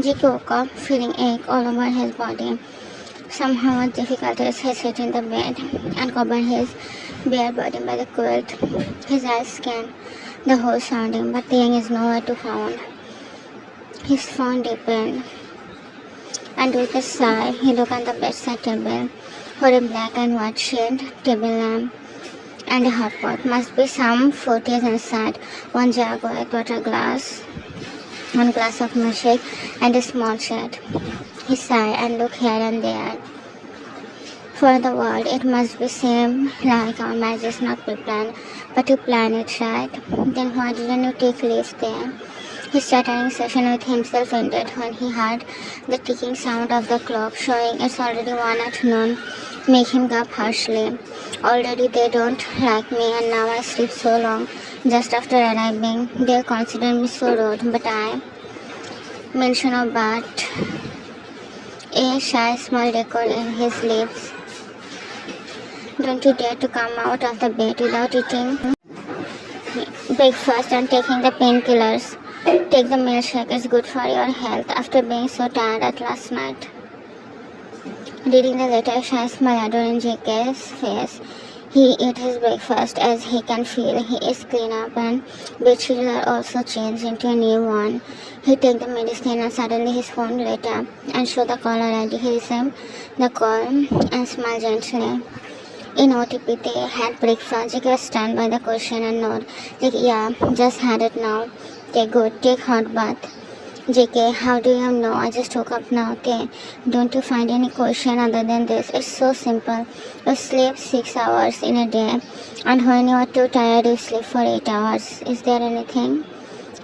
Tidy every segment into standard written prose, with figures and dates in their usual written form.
Jake woke up feeling ache all over his body. Somehow with difficulties he sat in the bed and covered his bare body by the quilt. His eyes scanned the whole surrounding, but Taehyung is nowhere to found. His phone deepened, and with a sigh, he looked at the bedside table, where a black and white shade table lamp and a hot pot. Must be some food is inside. One jug with water glass, one glass of milkshake, and a small shade. He sighed and looked here and there. For the world, it must be seem like our marriage is not pre-planned, but you plan it right. Then why didn't you take leave there? His chattering session with himself ended when he heard the ticking sound of the clock showing it's already 1 at noon. Make him gulp harshly. Already they don't like me and now I sleep so long. Just after arriving, they'll consider me so rude, but I mention of but a shy smile echoed in his lips. Don't you dare to come out of the bed without eating breakfast and taking the painkillers. Take the milkshake, it's good for your health after being so tired at last night. Reading the letter, shy smile in JK's face. He ate his breakfast as he can feel he is clean up and bedsheets are also changed into a new one. He took the medicine and suddenly his phone lit up and showed the caller ID. He received the call and smiled gently. In OTP, they had breakfast. Jake was stunned by the question and nod. Like, yeah, just had it now. Okay, good. Take hot bath. JK, how do you know? I just woke up now. Okay, don't you find any question other than this? It's so simple. You sleep 6 hours in a day, and when you are too tired, you sleep for 8 hours. Is there anything?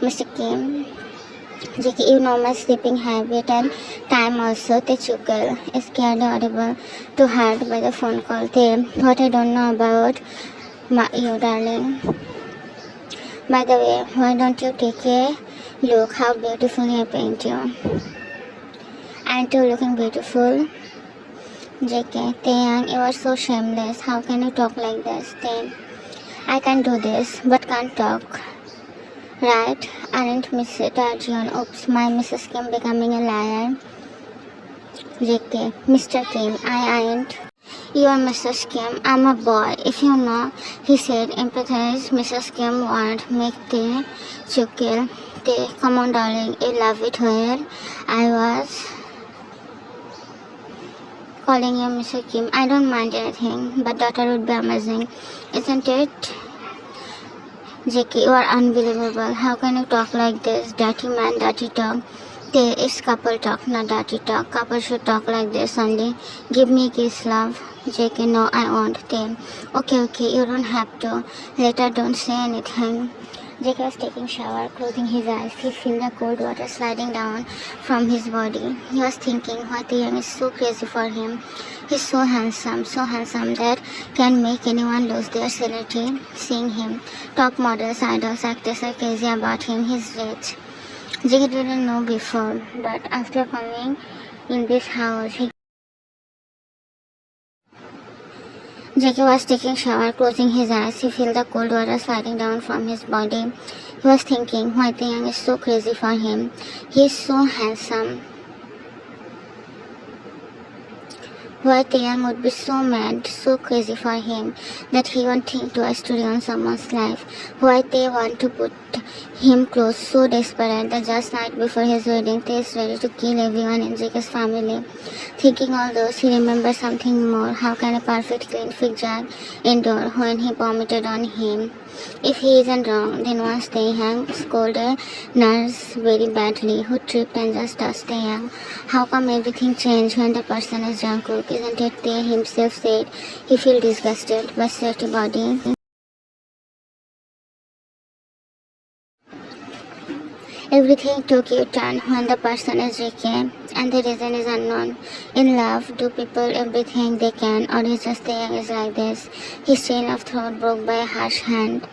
Mr. Kim? JK, you know my sleeping habit and time also. Te chuckle, scared audible to heard by the phone call. Te, what I don't know about you, darling. By the way, why don't you take a look how beautifully I paint you? Aren't you looking beautiful? JK, Taehyung, you are so shameless. How can you talk like this? Tae, I can do this, but can't talk. Right? Aren't Mr. Taehyung? Oops, my Mrs. Kim becoming a liar. JK, Mr. Kim, I ain't. You are Mrs. Kim. I'm a boy. If you know, he said, empathize. Mrs. Kim won't make the chuckle. They, come on, darling. You love it where I was calling you Mr. Kim. I don't mind anything, but daughter would be amazing, isn't it? JK, you are unbelievable. How can you talk like this? Dirty man, dirty talk. They, it's couple talk, not dirty talk. Couple should talk like this only. Give me a kiss, love. JK, no, I won't. They, okay, you don't have to. Later, don't say anything. JK was taking shower, closing his eyes. He felt the cold water sliding down from his body. He was thinking what Taehyung is so crazy for him. He's so handsome that can make anyone lose their sanity. Seeing him, top models, idols, actors are crazy about him. He's rich. JK didn't know before, but after coming in this house, JK was taking shower, closing his eyes. He felt the cold water sliding down from his body. He was thinking why Taehyung is so crazy for him. He is so handsome. Why Taehyung would be so mad, so crazy for him, that he won't think twice to ruin someone's life. Why they want to put him close, so desperate that just night before his wedding, they is ready to kill everyone in JK's family. Thinking all those, he remembers something more. How can a perfect clean fig jug endure when he vomited on him? If he isn't wrong, then once Taehyung scolded a nurse very badly, who tripped and just touched Taehyung. How come everything changed when the person is Jungkook? Isn't it Tae himself said he feels disgusted by sweaty body? Everything took a turn when the person is JK, and the reason is unknown. In love, do people everything they can, or is just Taehyung is like this? His chain of throat broke by a harsh hand.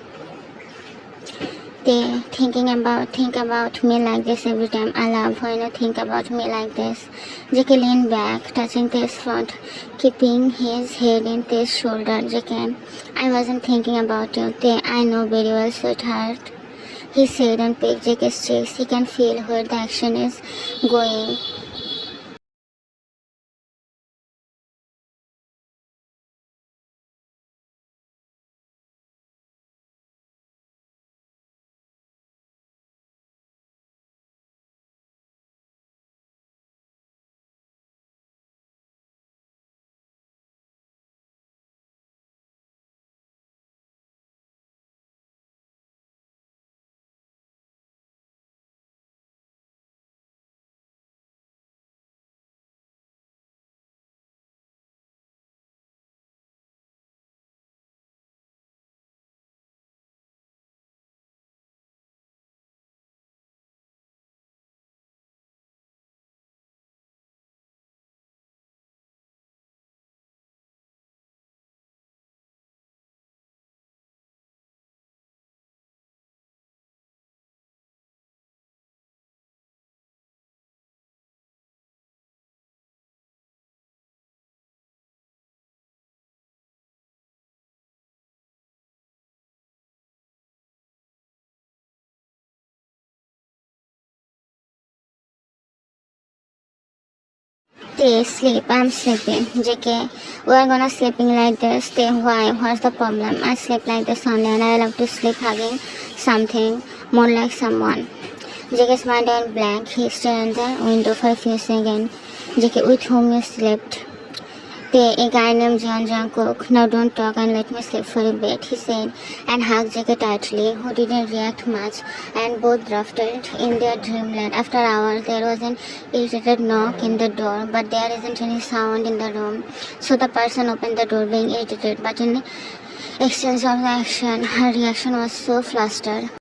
They think about me like this every time. I love when you think about me like this. JK leaned back, touching Tae's front, keeping his head in Tae's shoulder. JK, I wasn't thinking about you. Tae, I know very well, sweetheart. he said and picked Jake's cheeks. He can feel where the action is going. They sleep. I'm sleeping. JK, we're gonna sleeping like this. They, why? What's the problem? I sleep like this only and I love to sleep hugging something more like someone. JK's mind went blank. He stared in the window for a few seconds. JK, with whom you slept? A guy named Jungkook. Now don't talk and let me sleep for a bit, he said, and hugged JK tightly, who didn't react much, and both drifted in their dreamland. After hours, there was an irritated knock in the door, but there isn't any sound in the room. So the person opened the door, being irritated, but in exchange of the action, her reaction was so flustered.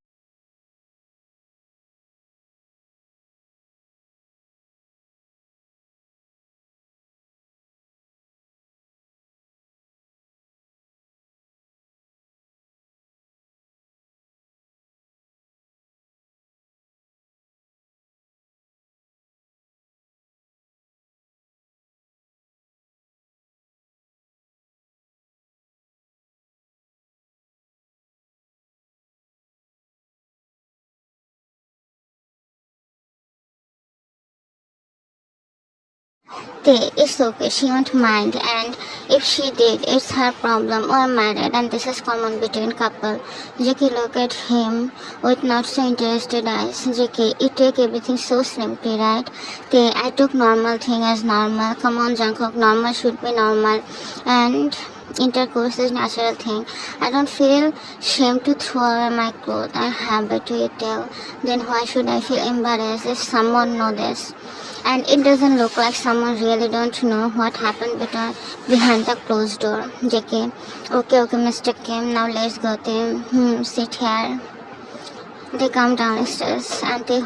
It's okay, she won't mind, and if she did, it's her problem. We're married, and this is common between couple. Jackie looked at him with not so interested eyes. Jackie, you take everything so simply, right? I took normal thing as normal. Come on, Jungkook, normal should be normal, and intercourse is natural thing. I don't feel shame to throw away my clothes. I have it to tell. Then why should I feel embarrassed if someone know this? And it doesn't look like someone really don't know what happened behind the closed door. JK, okay, Mr. Kim, now let's go to sit here. They come downstairs and they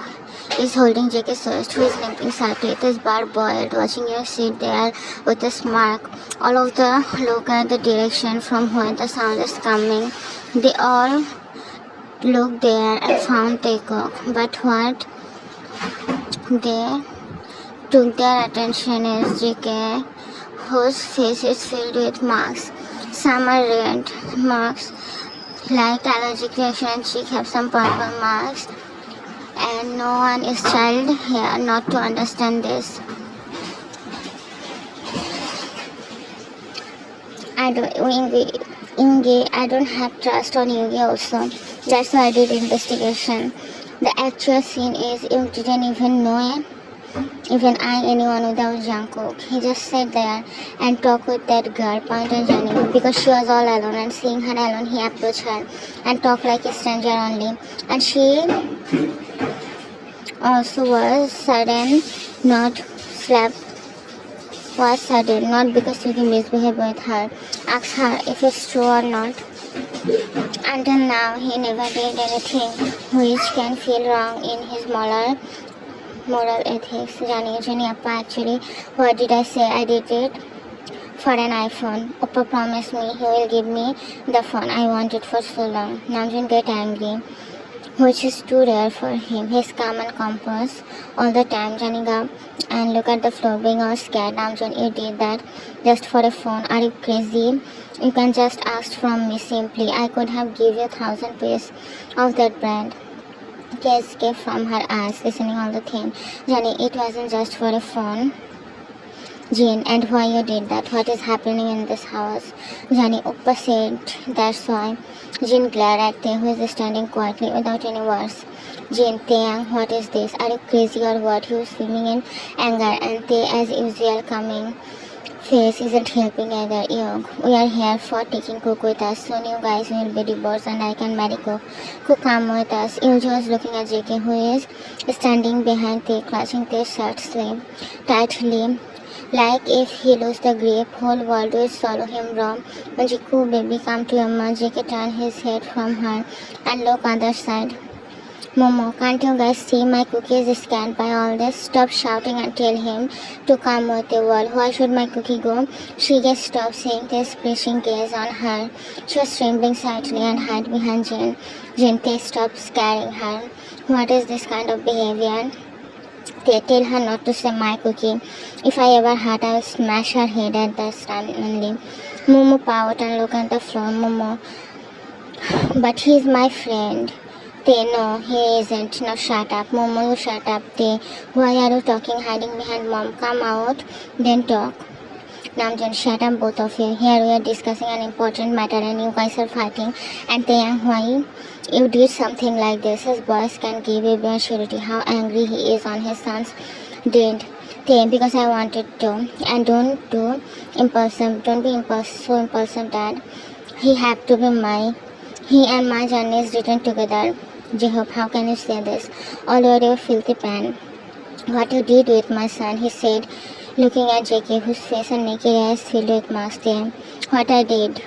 is holding JK's wrist, who is limping slightly. It is bar boiled, watching her sit there with a smirk. All of the look at the direction from where the sound is coming. They all looked there and found Taehyung, but what they took their attention is JK, whose face is filled with marks. Some are red marks, like allergic reaction, and cheek have some purple marks. And no one is child here not to understand this. I don't have trust on Yugi also. That's why I did investigation. The actual scene is you didn't even know even anyone without Jungkook. He just sat there and talked with that girl, pointed Jani, because she was all alone, and seeing her alone, he approached her and talked like a stranger only. And she also was sudden, not slap was sudden, not because you can misbehave with her. Ask her if it's true or not. Until now, he never did anything which can feel wrong in his moral ethics. Jani Appa, actually, what did I say? I did it for an iPhone. Appa promised me he will give me the phone I wanted for so long. Namjoon get angry, which is too rare for him. He's calm and composed all the time. Jani got and look at the floor, being all scared. Namjoon, you did that just for a phone. Are you crazy? You can just ask from me simply. I could have give you 1,000 pieces of that brand. Tears escaped from her eyes, listening all the time. Jani, it wasn't just for a phone. Jane, and why you did that? What is happening in this house? Jani, Uppa said, that's why. Jane glared at Tae, who is standing quietly without any words. Jane, Taehyung, what is this? Are you crazy or what? He was swimming in anger, and Tae, as usual, coming face isn't helping either. Young, we are here for taking Cook with us. Soon you guys will be divorced and I can marry Cook. Cook, come with us. Yuji was looking at JK, who is standing behind Tae, clutching Tae's shirt sleeve tightly. Like if he loses the grip, whole world will swallow him raw. When Jiku, baby, come to your mom. JK turned his head from her and looked other side. Momo, can't you guys see my cookie is scanned by all this? Stop shouting and tell him to come with the wall. Why should my cookie go? She gets stopped seeing this splashing gaze on her. She was trembling slightly and hid behind Jane. Jane, they stopped scaring her. What is this kind of behavior? They tell her not to say my cookie. If I ever hurt, I will smash her head at the stand only. Momo pout and look at the floor. Momo, but he's my friend. They, no, he isn't. No, shut up. Momo, you shut up. They, why are you talking, hiding behind mom? Come out, then talk. Namjoon, shut up, both of you. Here we are discussing an important matter and you guys are fighting. And Taehyung, why you did something like this? His voice can give you beyond surety how angry he is on his son's deed. Tae, because I wanted to. And don't be so impulsive, Dad. He have to be he and my Jani is written together. Jacob, how can you say this? All over your filthy pan. What you did with my son, he said, looking at JK, whose face and naked eyes filled with mask. What I did.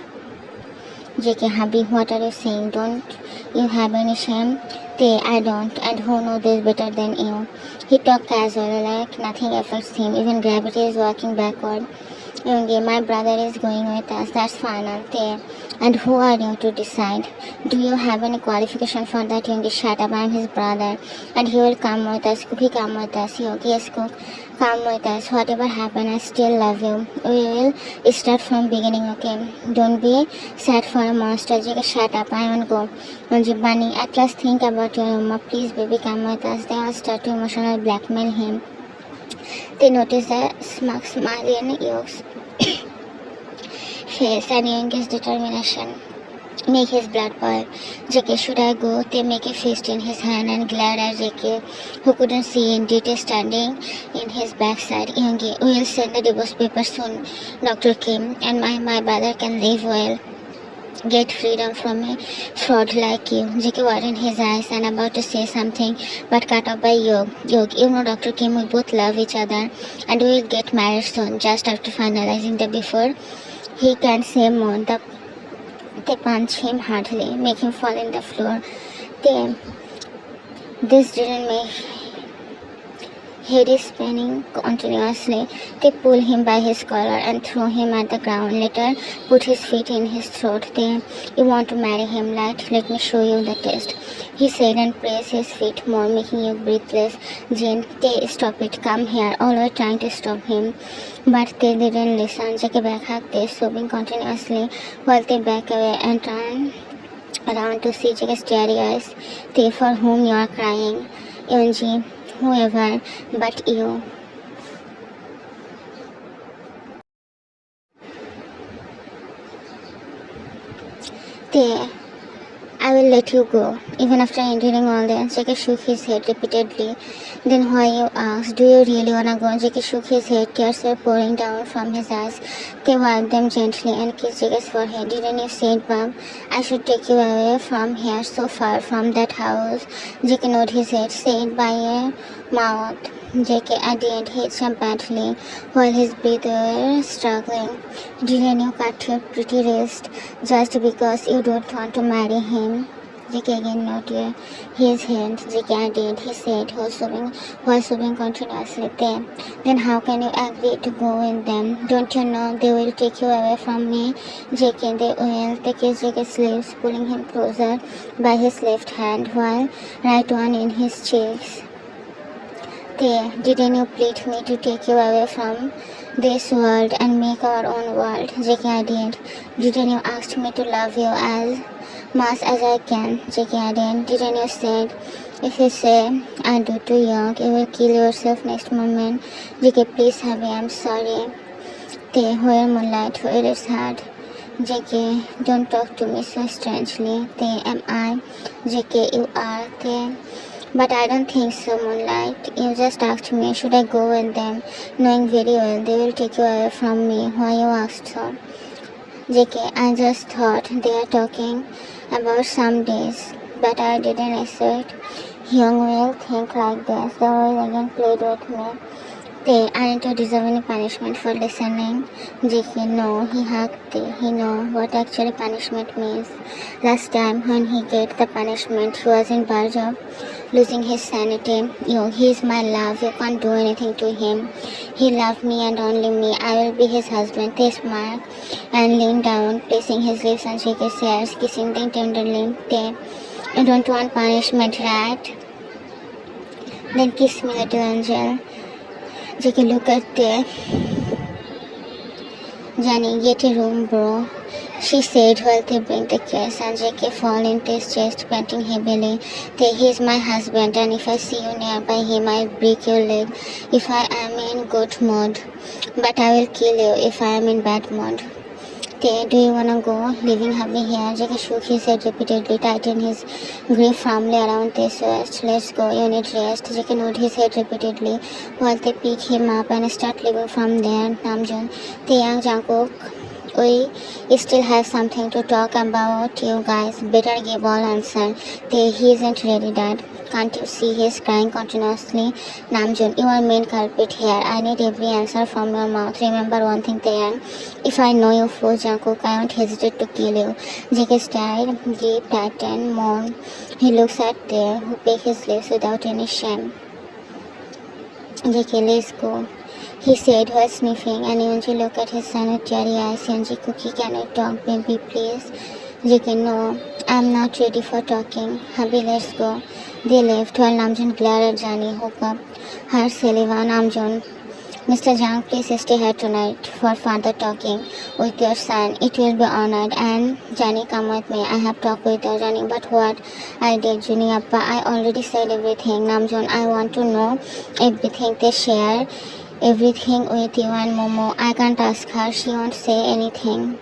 JK, hubby, what are you saying? Don't you have any shame? They, I don't, and who knows this better than you? He talked casually, like nothing affects him. Even gravity is walking backward. Yoongi, my brother is going with us. That's fine, Ante. And who are you to decide? Do you have any qualification for that? Yoongi, shut up. I'm his brother. And he will come with us. Cookie, come with us. Yogi, yes, Cook, come with us. Whatever happens, I still love you. We will start from beginning, okay? Don't be sad for a monster. Jika, shut up. I won't go. Yoongi, Bunny, at last think about your Uma. Please, baby, come with us. They all start to emotionally blackmail him. They notice the smile in Yoke's face and Young's determination make his blood boil. JK, should I go? They make a fist in his hand and glare at JK, who couldn't see in detail standing in his backside. Youngi, we will send the divorce papers soon, Dr. Kim, and my brother can live well. Get freedom from a fraud like you. JK widened his eyes and about to say something, but cut off by Yog. Yog, you know Dr. Kim, we both love each other and we will get married soon, just after finalizing the before he can say more. They punch him hardly, make him fall in the floor. This didn't make head is spinning continuously. They pull him by his collar and throw him at the ground. Later, put his feet in his throat. You want to marry him, right? Let me show you the test. He said and pressed his feet more, making you breathless. Jane, they stop it. Come here. All were trying to stop him, but they didn't listen. Jackie backhacked they sobbing continuously while they back away and turn around to see Jackie's teary eyes. They, for whom you are crying. Yunji, whoever but you. I will let you go. Even after enduring all this, Jackie shook his head repeatedly. Then why, you asked? Do you really wanna go? Jackie shook his head. Tears were pouring down from his eyes. They wiped them gently and kissed Jackie's forehead. Didn't you say it, Bob? I should take you away from here, so far from that house. Jackie nodded his head. Say it by your mouth. Jackie, at the end, he jumped badly while his breath were struggling. Didn't you cut your pretty wrist just because you don't want to marry him? Jackie again nodded his head. Jackie, I did, he said, while sobbing continuously. Then how can you agree to go with them? Don't you know they will take you away from me? Jackie, they will. They kissed Jackie's sleeves, pulling him closer by his left hand while right one in his cheeks. Didn't you plead me to take you away from this world and make our own world? Jackie, I did. Didn't you ask me to love you as much as I can? Jackie, I did. Didn't you said If you say, I do too young, you will kill yourself next moment. JK, please, Habi, I'm sorry. Te, where moonlight, where is hard. JK, don't talk to me so strangely. Te, am I? JK, you are. Te, but I don't think so, Moonlight. You just asked me, should I go with them, knowing very well they will take you away from me. Why you asked so? JK, I just thought they are talking about some days, but I didn't assert. Young will think like this. The will again played with me. They aren't to deserve any punishment for listening. JK, no, he hugged They. He know what actually punishment means. Last time when he get the punishment, he was in verge of losing his sanity. He is my love. You can't do anything to him. He loved me and only me. I will be his husband. They smiled and leaned down, placing his lips on JK's ears, kissing them tenderly. They, you don't want punishment, right? Then kiss me, little angel. JK, look at the Jani, get a room, bro. She said while they bring the kiss, and JK fall into his chest, panting heavily. He's my husband, and if I see you nearby him, I'll break your leg if I am in good mood. But I will kill you if I am in bad mood. Do you wanna go? Leaving Happy here, JK shook his head repeatedly, tightened his grip firmly around his waist. Let's go, you need rest. JK nodded his head repeatedly while they pick him up and start leaving from there. Namjoon, Taehyung, Jungkook, we still have something to talk about, you guys. Better give all answer. He isn't ready, Dad. Can't you see he's crying continuously? Namjoon, you are main culprit here. I need every answer from your mouth. Remember one thing, Taehyung. If I know you fool Jungkook, I won't hesitate to kill you. JK stared, deep, tightened, moan. He looks at Tae, who pick his lips without any shame. JK, let's go, he said while sniffing, and Yunji looked at his son with teary eyes. Yunji, Cookie, can I talk, baby, please? JK, no, I'm not ready for talking. Hubby, let's go. They left while Namjoon glared at Jani, hook up her saliva. Namjoon, Mr. Jang, please stay here tonight for further talking with your son. It will be honored. And Jani, come with me. I have talked with you, Jani. But what I did, Juniappa, I already said everything. Namjoon, I want to know everything they share. Everything with you and Momo. I can't ask her. She won't say anything.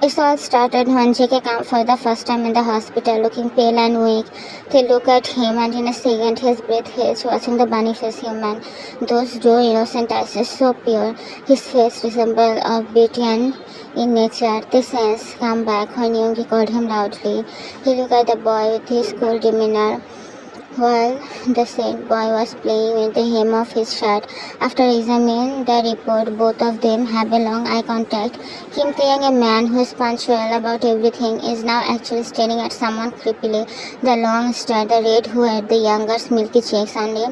It all started when JK came for the first time in the hospital, looking pale and weak. They look at him, and in a second his breath hits, watching the bunny-faced human. Those dull innocent eyes are so pure. His face resembled a beauty in nature. The sense come back when Yoongi called him loudly. He looked at the boy with his cool demeanor, while the said boy was playing with the hem of his shirt. After examining the report, both of them have a long eye contact. Kim Taehyung, a man who is punctual about everything, is now actually staring at someone creepily. The long stare, the red hue at the younger's milky cheeks only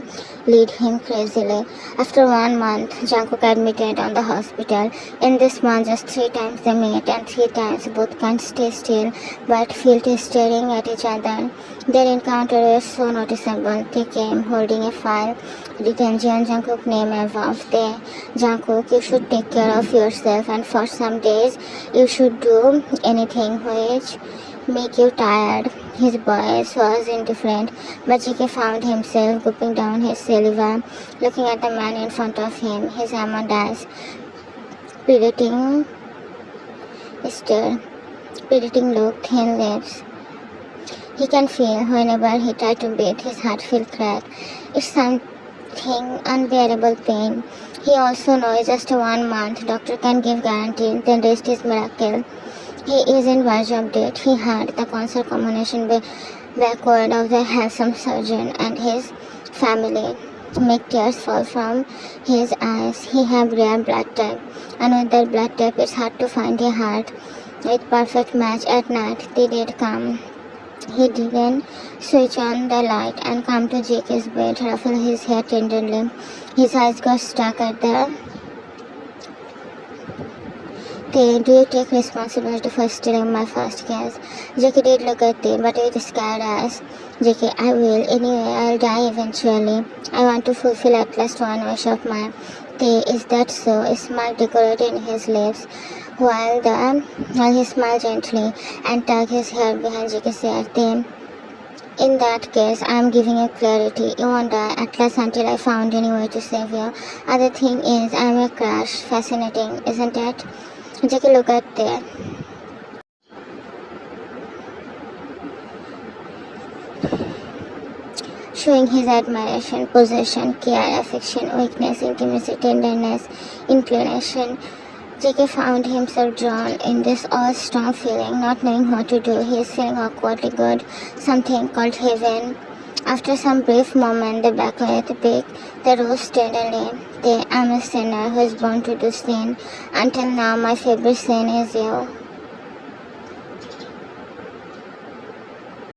lead him crazily. After 1 month, Jungkook admitted on the hospital. In this month, just 3 times they met, and 3 times both can't stay still but felt staring at each other. Their encounter was so noticeable. They came holding a file written Jeon Jungkook name above. They, Jungkook, you should take care of yourself, and for some days you should do anything which make you tired. His voice was indifferent, but JK found himself gulping down his saliva, looking at the man in front of him, his almond eyes, predicting look, thin lips. He can feel whenever he tried to breathe, his heart feel crack. It's something unbearable pain. He also knows just 1 month, doctor can give guarantee, then rest is miracle. He isn't verge of death. He heard the concert combination backward of the handsome surgeon and his family make tears fall from his eyes. He have rare blood type, and with that blood type it's hard to find a heart with perfect match. At night they did come. He didn't switch on the light and come to JK's bed, ruffle his hair tenderly. His eyes got stuck at the do you take responsibility for stealing my first kiss? JK did look at them, but with scared eyes. JK, I will. Anyway, I'll die eventually. I want to fulfill at least one wish of mine. Is that so? A smile decorated in his lips, while he smiled gently and tucked his head behind JK's ear. In that case, I am giving you clarity. You won't die, at least until I found any way to save you. Other thing is, I am a crush. Fascinating, isn't it? Take a look at there. Showing his admiration, possession, care, affection, weakness, intimacy, tenderness, inclination. JK found himself drawn in this all-strong feeling, not knowing what to do. He is feeling awkwardly good, something called heaven. After some brief moment, they backlit the peak. They rose steadily. I'm a sinner who is born to do sin. Until now, my favorite sin is you.